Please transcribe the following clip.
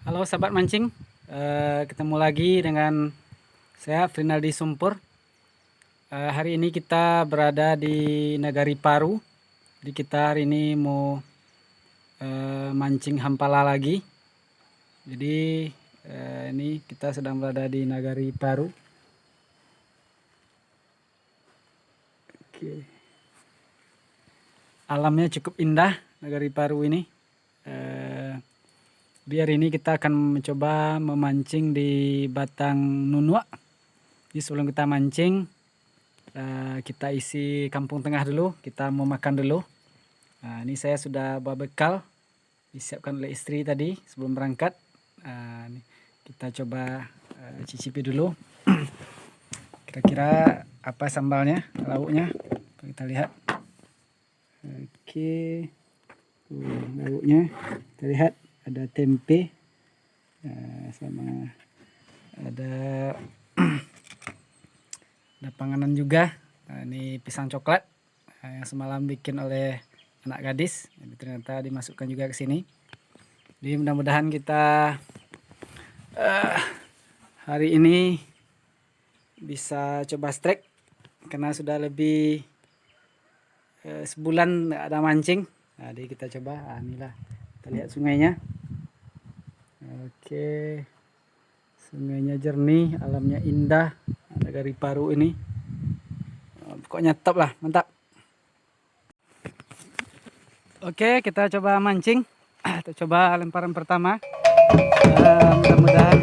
Halo sahabat mancing, ketemu lagi dengan saya Frinaldi Sumpur. Hari ini kita berada di Nagari Paru. Jadi kita hari ini mau mancing hampala lagi. Jadi ini kita sedang berada di Nagari Paru. Oke. Alamnya cukup indah Nagari Paru ini. Di hari ini kita akan mencoba memancing di Batang Nunua. Jadi sebelum kita mancing, kita isi kampung tengah dulu, kita mau makan dulu. Nah, ini saya sudah bawa bekal, disiapkan oleh istri tadi sebelum berangkat. Ini kita coba cicipi dulu. Kira-kira apa sambalnya, lauknya, kita lihat. Oke, lauknya kita lihat ada tempe, sama ada ada panganan juga. Nah, ini pisang coklat yang semalam bikin oleh anak gadis. Jadi ternyata dimasukkan juga ke sini. Jadi mudah-mudahan kita hari ini bisa coba strike karena sudah lebih sebulan nggak ada mancing. Nah, jadi kita coba. Inilah kita lihat sungainya. Oke, sungainya jernih, alamnya indah. Nagari Paru ini pokoknya top lah, mantap. Oke, kita coba mancing. Kita coba lemparan pertama. Mudah-mudahan